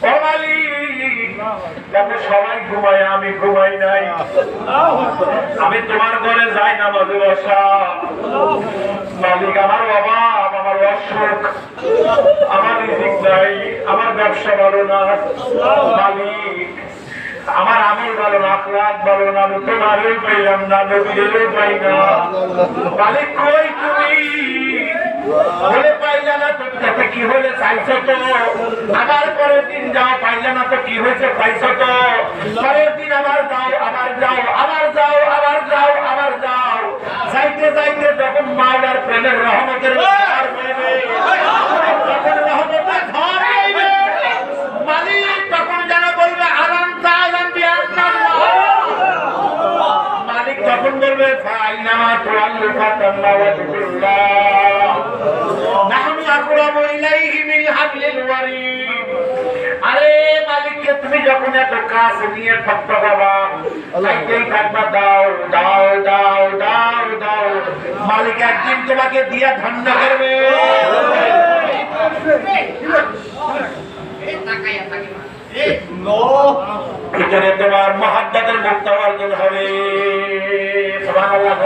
ও মালিক, দেখো সবাই ঘুমায়, আমি ঘুমাই নাই। আমি তোমার ঘরে যাই না মাঝে বসা। মালিক, আমার অভাব, আমার অসুখ, আমার রিজিক নাই, আমার ব্যবসা ভালো না। মালিক, আমার আমল ভালো না, আখলাক ভালো না, আমি তোমারও পাইলাম না, নবীরও পাই না। মালিক কই তুমি? বলে পাইলা না তো তাতে কি হলে চাইছো তো? আবার পরের দিন যাও, পাইলা না তো কি হয়েছে চাইছো তো? পরের দিন আবার যাও, আবার যাও, আবার যাও, আবার যাও, আবার যাও। যাইতে যাইতে যখন মাওলার প্রেমের রহমতের ধার বইবে, যখন রহমতের ধার বইবে, মালিক তখন যেন বলবে আরাম তাআলা বিআন্নাল্লাহ। মালিক তখন বলবে ফাইনামা তুআল্লু ফাতাল্লাহ ওয়াজহুল্লাহ নাহনু আকরাবু ইলাইহি মিন হাবলিল ওয়ারিদ। আরে মালিককে তুমি যখন এত কাছে নিয়ে থাকতে বাবা, চাইতেই থাকবা, দাও দাও দাও দাও দাও। মালিক একদিন তোমাকে দিয়া ধন্য করবে। ভিতরে তোমার মহাব্বতের মুক্তা অর্জন হবে। সুবহানাল্লাহ।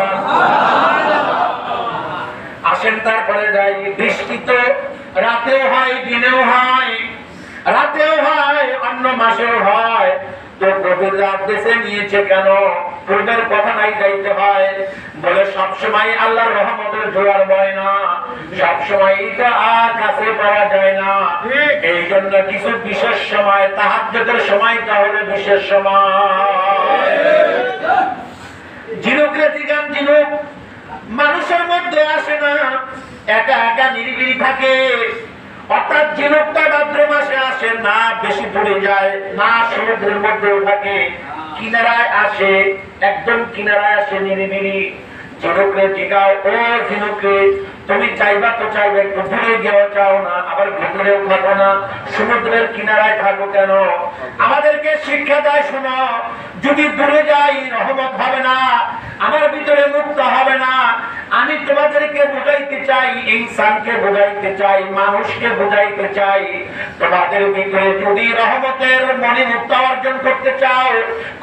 আসেন তারপরে যাই। বৃষ্টি তো রাতেও হয়, দিনেও হয়, রাতেও হয়, অন্য মাসেও হয়। তো গভীর রাত বেছে নিয়েছে কেন? পূর্বের কথা নাই যাইতে হয়। বলে সবসময় আল্লাহর রহমতের জোয়ার বয় না, সবসময় এটা আর কাছে পাওয়া যায় না। এই জন্য কিছু বিশেষ সময়, তাহাজ্জুদের সময়টা হলো বিশেষ সময়। ঝিনুকের দিগান ঝিনুক মানুষের মধ্যে আসে না, একা একা নিরিবিলি থাকে। অর্থাৎ ঝিনুকটা ভাদ্র মাসে আসে না, বেশি দূরে যায় না, সমুদ্রের মধ্যেও থাকে, কিনারায় আসে, একদম কিনারায় আসে নিরিবিলি। ঝিনুকরে জিগাও, ও ঝিনুকে, তুমি চাইবা তো চাইবে, একটু দূরে গিয়েও চাও না, আবার ভিতরেও থাকো না, সমুদ্রের কিনারায় থাকো কেন? আমাদেরকে শিক্ষা দেয়, শোনো, যদি দূরে যাই রহমত হবে না, আমার ভিতরে মুক্ত হবে না। আমি তোমাদেরকে বুঝাইতে চাই, ইনসানকে বুঝাইতে চাই, মানুষকে বুঝাইতে চাই, তোমাদের ভিতরে যদি রহমতের মনে মুক্ত অর্জন করতে চাও,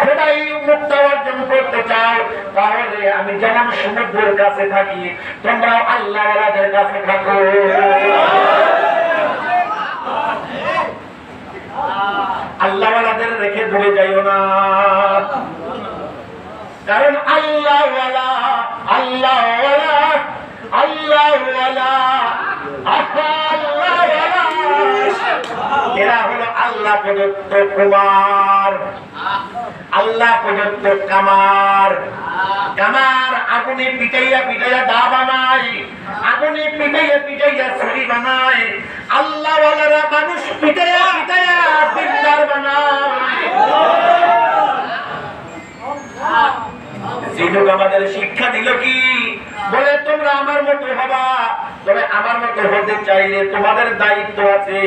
খোদাই মুক্ত অর্জন করতে চাও, তাহলে আমি যেমন সমুদ্রের কাছে থাকি, তোমরাও আল্লাহওয়ালাদের কাছে থাকো। আল্লাহওয়ালাদের রেখে দূরে যাইও না, কারণ আল্লাহওয়ালা আল্লাহওয়ালা আল্লাহওয়ালা আল্লাহওয়ালা এরা হলো আল্লাহ প্রদত্ত কুমার, আল্লাহ প্রদত্ত কামার। কামার আগুনে পিটাইয়া পিটাইয়া দা বানায়, আগুনে পিটাইয়া পিটাইয়া ছুরি বানায়। আল্লাহওয়ালারা মানুষ পিটাইয়া পিটাইয়া বিদ্যার বানায়। ঝিনুক আমাদের শিক্ষা দিল কি? বলে তোমরা আমার মতো হবা, তবে আমার মতো হতে চাইলে তোমাদের দায়িত্ব আছে।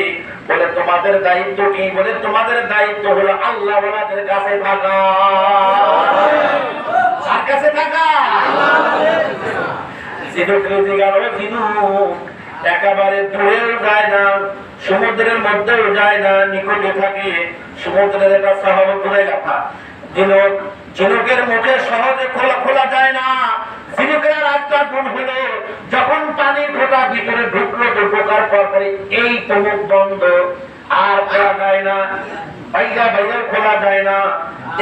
বলে তোমাদের দায়িত্ব কি? বলে তোমাদের দায়িত্ব হলো আল্লাহওয়ালাদের কাছে থাকা। কার কাছে থাকা? ঝিনুক রেজিগার, ও ঝিনুক একেবারে দূরেও যায় না, সমুদ্রের মধ্যেও যায় না, নিকটে থাকে। সমুদ্রের একটা সাহাবতুল্লাহ কথা, ঝিনুক ঝিনুকের মুখে সহজে খোলা যায় না। ঝিনুকের একটা গুণ হলো, যখন পানির ফোঁটা ভিতরে ঢুকলো তো ঢোকার পরে এই তো মুখ বন্ধ, আর খোলা যায় না, বাইরা বাইরে খোলা যায় না,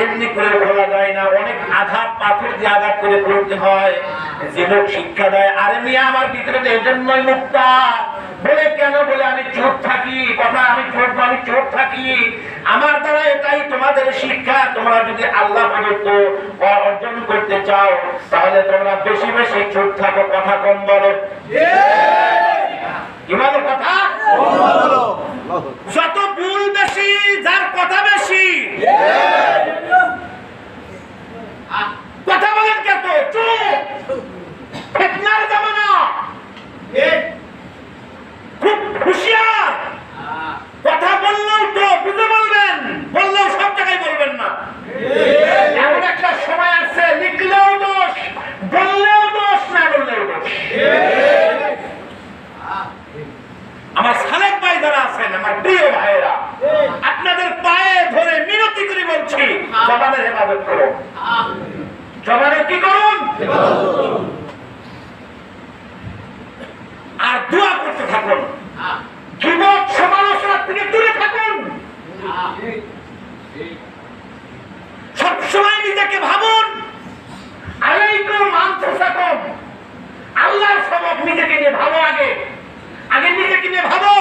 এমনি করে খোলা যায় না, অনেক আঘাত পাথর দিয়ে আঘাত করে খুলতে হয়। ঝিনুক শিক্ষা দেয়, আরে মিয়া আমার ভিতরে এই জন্যই মুক্তা। বলে কেন? বলে আমি চোখ থাকি, কথা আমি চোখ থাকি, আমার দ্বারা এটাই তোমাদের শিক্ষা। তোমরা যদি আল্লাহ প্রদত্ত অর্জন করতে চাও, তাহলে তোমরা বেশি বেশি চোখ থাকো, কথা কম বলো। কি বলো? কথা যত ভুল বেশি, যার কথা বেশি। কথা বলেন কত? চুপ। ফিতনার জামানা, খুব হুঁশিয়ার। কথা বললেও তো বুঝে বলবেন, বললেও সব জায়গায় বলবেন না। এমন একটা সময় আছে, লিখলেও দোষ, বললেও দোষ, না বললেও দোষ। আমার সালেক ভাই যারা আছেন, আমার প্রিয় ভাইয়েরা, কি করুন আর দোয়া করতে থাকুন, গীবত সমালোচনা থেকে দূরে থাকুন। সবসময় নিজেকে ভাবুন আলাইকুম আনফুসাকুম, আল্লাহর সবক নিজেকে নিয়ে ভাবো। আগে নিজেকে নিয়ে ভাবো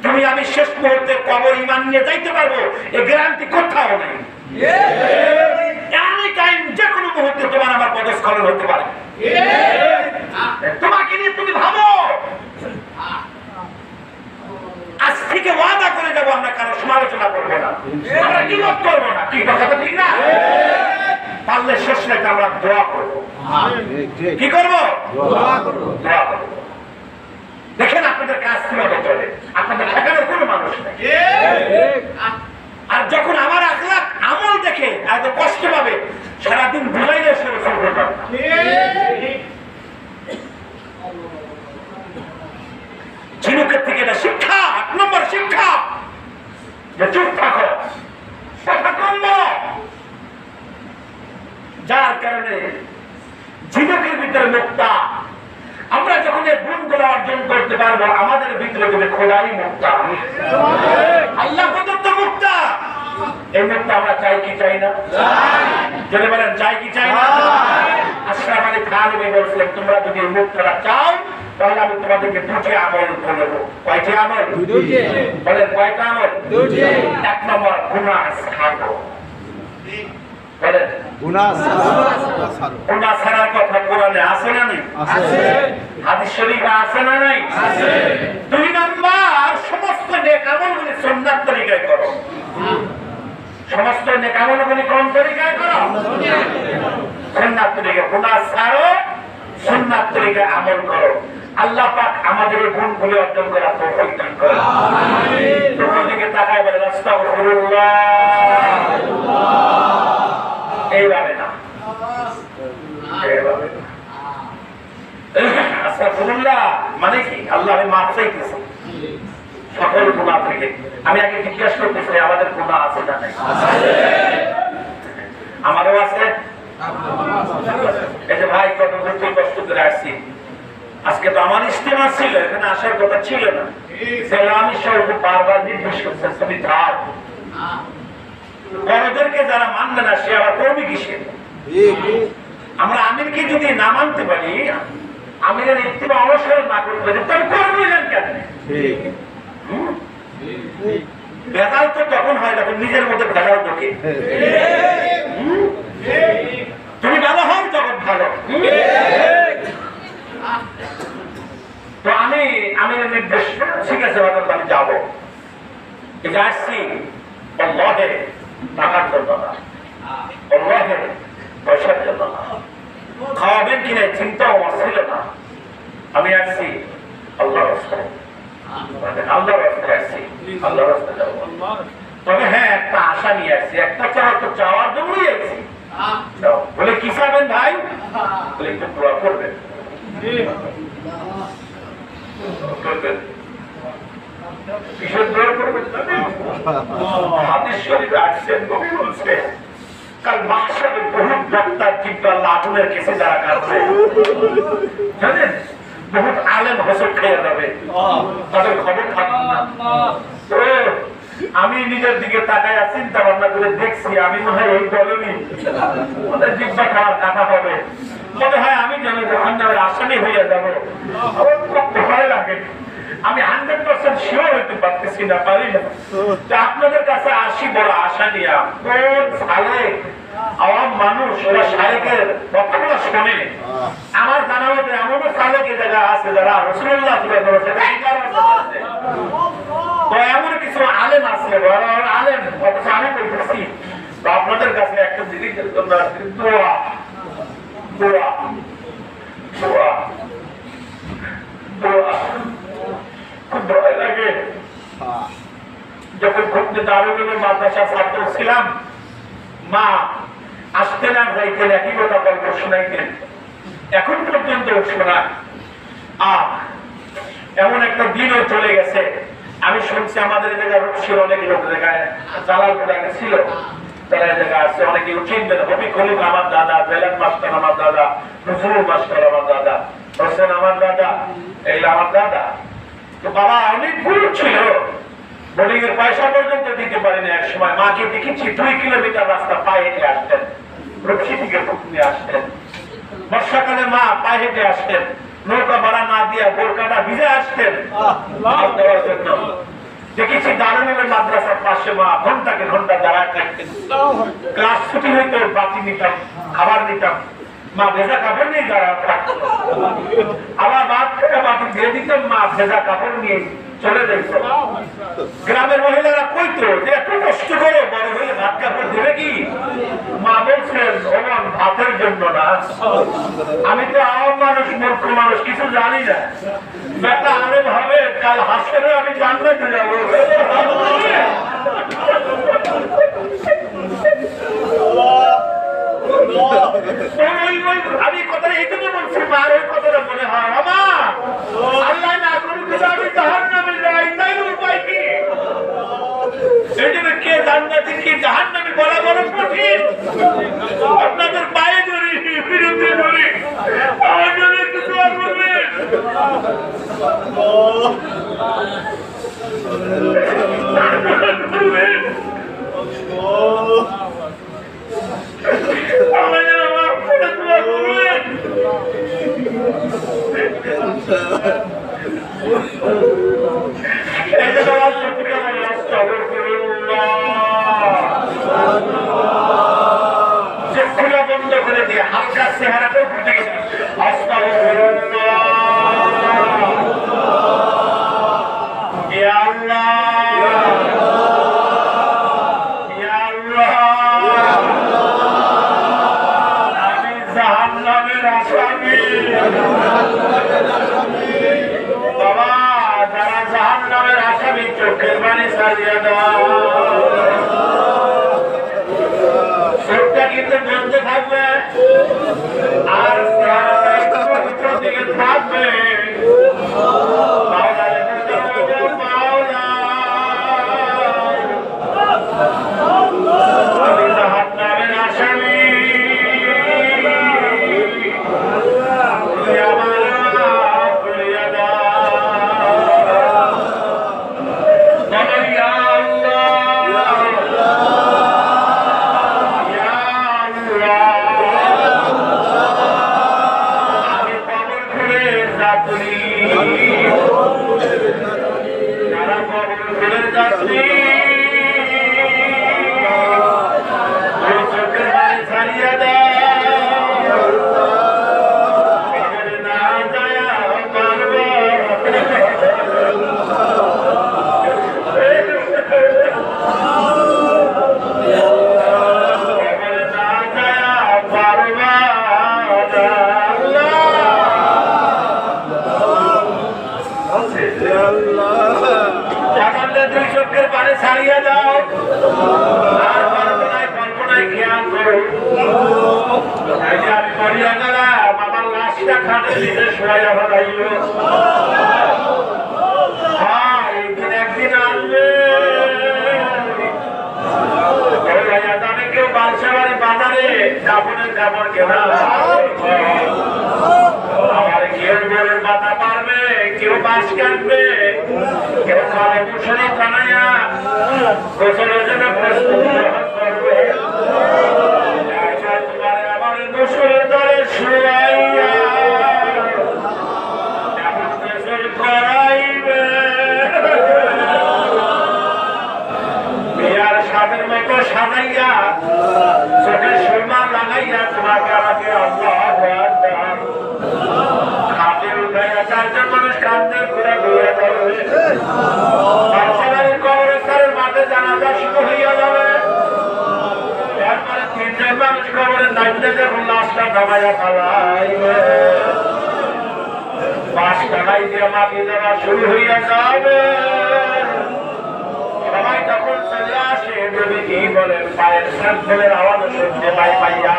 তুমি আমি শেষ মুহূর্তে কবর ঈমান নিয়ে যাইতে পারবো, এই গ্যারান্টি কোথাও নাই। যে কোনো মুহূর্তে তোমার আমার পদস্খলন হতে পারে। তোমাকে নিয়ে তুমি ভাবো। আজ থেকে ওয়াদা করে যাবো আমরা কারো সমালোচনা করবো না, আমরা গীবত করবো না। কি কথা ঠিক না? পারলে শেষ রাতে আমরা দোয়া করবো। কি করবো? দোয়া করবো। দেখেন আপনাদের কাজ কিভাবে চলে, আপনাদের ঠেকানোর কোনো মানুষ নেই। আর যখন আমার আখলাক আমল দেখে এত কষ্ট পাবে, সারাদিন বুঝাইলে শুরু করবে। ঝিনুকের থেকে এটা শিক্ষা, 8 নম্বর শিক্ষা, যে চুপ থাকো, কথা কম বলো। যার কারণে ঝিনুকের ভিতরে মুক্তা। আমরা যখন এই গুণগুলো অর্জন করতে পারবো, আমাদের ভিতরে যদি খোদাই মুক্তা, আল্লাহ প্রদত্ত মুক্তা। এই মুক্তা আমরা চাই কি চাই না? যদি বলেন চাই কি চাই না? আশরাফ আলী থানভী বলছিলেন, তোমরা যদি এই মুক্তাটা চাও তাহলে আমি তোমাদেরকে 2টি আমল বলবো। কয়টি আমল? 2টি। বলেন কয়টা আমল? 2টি। 1 নম্বর গুনাহ ছাড়ো। বলেন গুনাহ ছাড়ো। গুনাহ ছাড়ার কথা কোরআনে আছে না নাই? আছে। হাদিস শরীফে আছে না নাই? আছে। 2 নম্বর সমস্ত নেক আমলগুলি সুন্নাত তরিকায় করো। সমস্ত নেক আমলগুলি কোন তরিকায় করো? সুন্নাত তরিকায়। গুনাহ ছাড়ো, সুন্নাত তরিকায় আমল করো। আল্লাহ পাক আমাদের এই গুণগুলি অর্জন করার তৌফিক দান করুন। আমিন। তোমরা দিকে তাকায় বলেন আস্তাগফিরুল্লাহ। এইভাবে না, এইভাবে না। আস্তাগফিরুল্লাহ মানে কি? আল্লাহ আমি মাফ চাইতেছি সকল গুনাহ থেকে। আমি আগে জিজ্ঞেস করতেছি আমাদের গুনাহ আছে না নাই? আমারও আছে। এই যে ভাই কত দূর কষ্ট করে আসছি, আজকে তো আমার ইস্তেমা ছিল, এখানে আসার কথা ছিল না। আমি সব বারবার নির্দেশ করছেন তুমি থাক। বড়দেরকে যারা মানবে না সে আবার করবে কিসে? আমরা আমিরকে যদি না মানতে পারি, আমিরের ইস্তেমা অনুসরণ না করতে পারি, তবে করবো কেন? ভেজাল তো তখন হয় যখন নিজের মধ্যে ভেজাল ঢোকে। তুমি ভালো হও তখন ভালো। তো আমি নির্দেশ ঠিক আছে, আমি যাবো। আসছি আল্লাহে টাকার জন্য না, আল্লাহে পয়সার জন্য না, খাওয়াবেন কিনা চিন্তাও আমার ছিল না। আমি আসছি আল্লাহর রাস্তায়, আল্লাহর রাস্তায় আসছি, আল্লাহর রাস্তায় যাবো। তবে হ্যাঁ একটা আশা নিয়ে আসছি, একটা চাওয়া তো চাওয়ার জন্যই আসছি। বলে কি চাবেন ভাই? বলে একটু দোয়া করবেন। হাদিস শরীফে আসছেন, নবী বলছেন কাল মাহশারে বহুত বক্তার জিহ্বা আগুনের কাছে যারা কাটবে, জানেন বহুত আলেম হোসট খেয়ে যাবে, তাদের খবর থাকবে না। আমি নিজের দিকে তাকায় চিন্তা ভাবনা করে দেখছি, আমি মনে হয় এই দলেরই ওদের জিহ্বা খাওয়ার কাটা হবে। মনে হয় আমি যেন জাহান্নামের আসামি হয়ে যাবো। আমার খুব ভয় লাগে। আমি 100% শিওর হইতে পারতেছি না, পারি না। আপনাদের কাছে আসি বড় আশা নিয়ে, কোন সালে আওয়াম মানুষ ওরা শায়েকের কথাগুলো শোনে। আমার জানা মতে এমনও সালেক জায়গা আছে যারা রাসূলুল্লাহ তো এমন কিছু আলেম আছে, বড় আলেম, অথচ আমি বলতেছি আপনাদের কাছে একটা জিনিসের জন্য দোয়া দোয়া দোয়া দোয়া। খুব ভয় লাগে। যখন ঘুরতে দারুল মাদ্রাসা ছাত্র ছিলাম, মা আসতেন আর যাইতেন, একই কথা গল্প শোনাইতেন, এখন পর্যন্ত শোনা। এমন একটা দিনও চলে গেছে, আমি শুনছি আমাদের জায়গায় রূপসীর অনেক লোক জায়গায় জালালপুর আগে ছিল, তারা এই জায়গায় আসছে। অনেকে চিনবেন, হবি খলিল আমার দাদা, বেলাল মাস্টার আমার দাদা, নজরুল মাস্টার আমার দাদা, হোসেন আমার দাদা, এই আমার দাদা। তো বাবা অনেক ভুল ছিল, বোর্ডিং এর পয়সা পর্যন্ত দিতে পারেনি। এক সময় মাকে দেখেছি 2 কিলোমিটার রাস্তা পায়ে হেঁটে আসতেন, রক্ষী থেকে নিয়ে আসতেন। বর্ষাকালে মা পায়ে হেঁটে আসতেন, নৌকা ভাড়া না দিয়ে বোরকাটা ভিজে আসতেন দেওয়ার জন্য। দেখেছি দারুণের মাদ্রাসার পাশে মা ঘন্টাকে ঘন্টা দাঁড়ায় থাকতেন। ক্লাস ছুটি হইতো, বাতি নিতাম, খাবার নিতাম, মা ভেজা কাপড় নিয়ে দাঁড়া থাকতো। আবার বাদ থেকে বাতি দিয়ে দিতাম, মা ভেজা কাপড় নিয়ে চলে যেত। গ্রামের মহিলারা কইতো যে এত কষ্ট করে বড় হয়ে ভাত কাপড় দেবে কি? মা বলছেন ওমন ভাতের জন্য না। আমি তো আওয়াম মানুষ, মূর্খ মানুষ, কিছু জানি না। বেটা আলেম হবে, কাল হাসরে আমি জান্নাতে যাবো। আমি কথাটা এই জন্য বলছি, মার ওই কথাটা মনে হয় আমার আল্লাহ না করুক আমি জাহান্নামে যাই, তাই উপায় কি? এই জন্য কে জান্নাতে কে জাহান্নামে বলা বড় কঠিন। আপনাদের পায়ে ধরি, বিরুদ্ধে ধরি, আমার জন্য একটু দোয়া করবেন। বন্ধ করে দিয়ে হালকা চেহারাটাও ফুটে গেছে। আমি জাহান্নামের আসামি। বাবা, যারা জাহান্নামের আসামি চোখের পানি ছাড়িয়ে দাও। চোখটা কিন্তু বন্ধ থাকবে আর দিকে থাকবে। আমি জাহান্নামের আসামি। ছাড়িয়ে দাও আর কল্পনায় খেয়াল করো। আমি মরিয়া গেলাম, আমার লাশটা খাটে দিতে শোয়া ভালাইল। হ্যাঁ, একদিন একদিন আসবে। জানে কেউ বালসাবাড়ি বাজারে কাপড়ের কাপড় কেনা, আবার কেউ গরুর বাতা পারবে, কেউ বাঁশ কাটবে, কেউ খালে মুসরি টানাইয়া গোসলের জন্য প্রস্তুতি করবে। আমার গোসলের দলে শুয়াইয়া গোসল করাইবে। বিয়ার সাদের মতো সাজাইয়া চোখে সুরমা লাগাইয়া তোমাকে আমাকে আল্লাহ খাতে উঠাইয়া চারজন মানুষ কান্দে ঘুরে ঘুরে ধরবে। কবরস্থানের মাঠে জানাজা শুরু হইয়া যাবে। তারপরে 3জন মানুষ কবরের দায়িত্বে যখন লাশটা নামাইয়া ফেলাইবে, বাস টানাই দিয়ে মাটি দেওয়া শুরু হইয়া যাবে। সবাই তখন চলে আসে, যদি কি বলেন পায়ের স্যাম্পলের আওয়াজ শুনতে পাই পাইয়া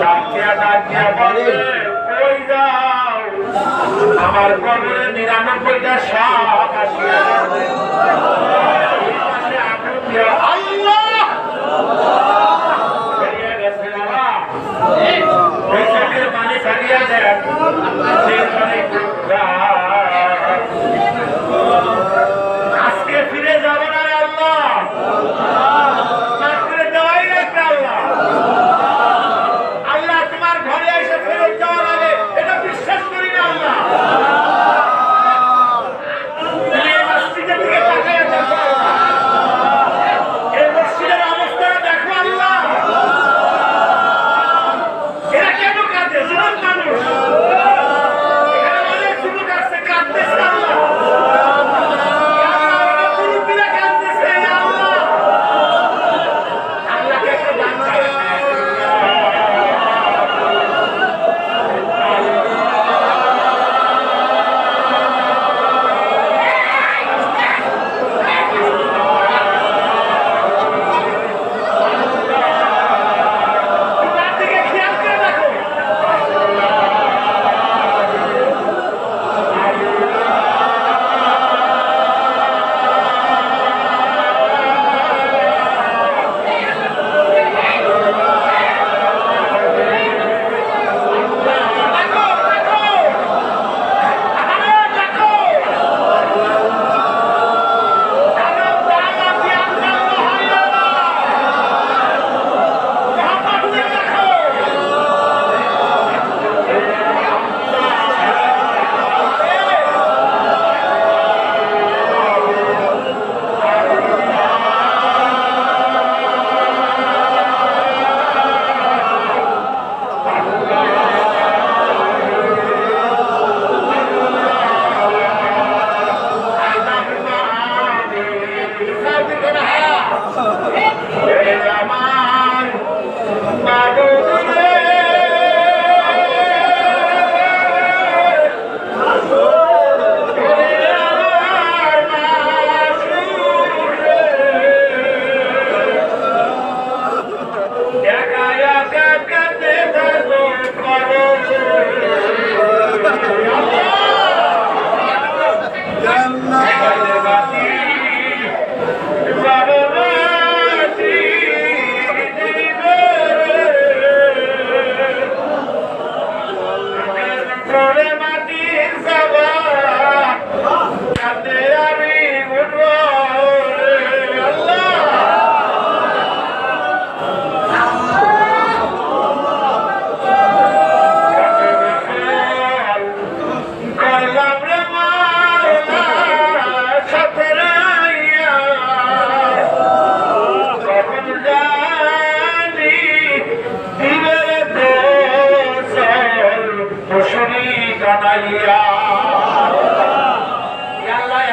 ডাক দিয়া বলে, কই যাও? আমার কবরে 99টা সাপ আসিয়া আল্লাহ আমার মাবুদ রে,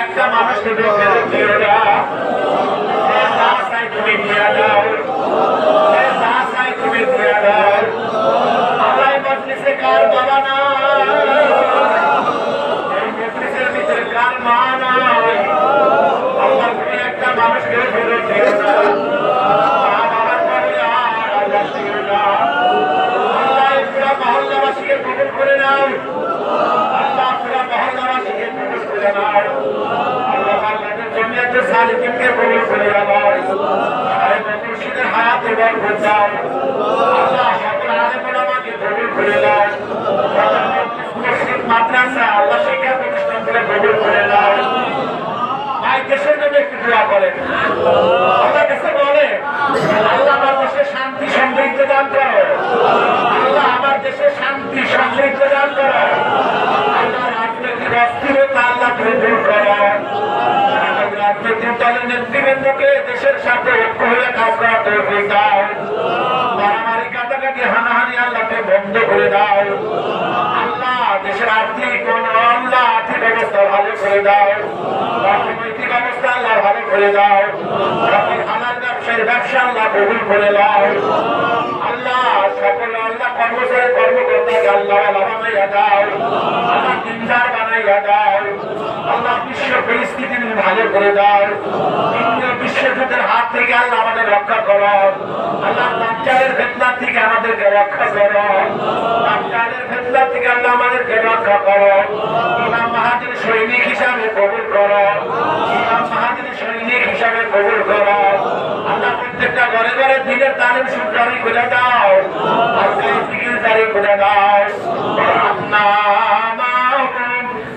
একটা মানুষকে তুমি দিয়া দাও, তুমি দিয়া দাও। আল্লাহ মজলিসে কার বাবা নাই, মজলিসের ভিতরে কার মা নাই। আল্লাহ তুমি একটা মানুষকে ফেরত দিও না, বাবার পরে আর আল্লাহ দিও না। আল্লাহ পুরা মহল্লাবাসীকে কবুল করে নাও, আল্লাহ পুরা মহল্লাবাসীকে কবুল করে নাও। আল্লাহ জমিয়তে সালিকিনকে কবুল করে নাও, মুর্শিদের হায়াতে বরকত দাও। আল্লাহ সকল আলেম ওলামাকে কবুল করে নাও, মসজিদ মাদ্রাসা আল্লাহ শিক্ষা প্রতিষ্ঠানকে কবুল করে নাও। ভাই দেশের জন্য একটু দোয়া করেন, আল্লাহ কাছে বলে আল্লাহ আমার দেশে শান্তি সমৃদ্ধি দান করো, আল্লাহ আমার দেশে শান্তি সমৃদ্ধি দান করো, আল্লাহ রাজনৈতিক অস্থিরতা আল্লাহ তুমি দূর করো, রাজনৈতিক দলের নেতৃবৃন্দকে দেশের সাথে ঐক্য হয়ে কাজ করা তৌফিক দাও, মারামারি কাটাকাটি হানাহানি আল্লাহকে বন্ধ করে দাও। আল্লাহ দেশের আর্থিক অবস্থা ভালো করে দাও, অর্থনৈতিক অবস্থা আল্লাহ ভালো করে দাও, হালাল ব্যবসায়ীর ব্যবসা আল্লাহ কবুল করে দাও। আল্লাহ সকল আল্লাহ কর্মচারী কর্মকর্তাকে আল্লাহ বানাইয়া দাও, আল্লাহ দিনদার বানাইয়া দাও। আল্লাহ বিশ্ব পরিস্থিতি ভালো করে দাও, দ্বিতীয় বিশ্বযুদ্ধের হাত থেকে আল্লাহ আমাদের রক্ষা করো, আল্লাহ দাজ্জালের ফিতনা থেকে আমাদেরকে রক্ষা করো, দাজ্জালের ফিতনা থেকে আল্লাহ আমাদেরকে রক্ষা করো। ইমাম মাহাদির সৈনিক হিসাবে কবুল করো, ইমাম মাহাদির সৈনিক হিসাবে কবুল করো। আল্লাহ প্রত্যেকটা ঘরে ঘরে দিনের তালিম জারি করে দাও, আল্লাহ জিকির জারি করে দাও।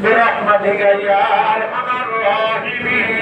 برحمتك يا أرحم الراحمين।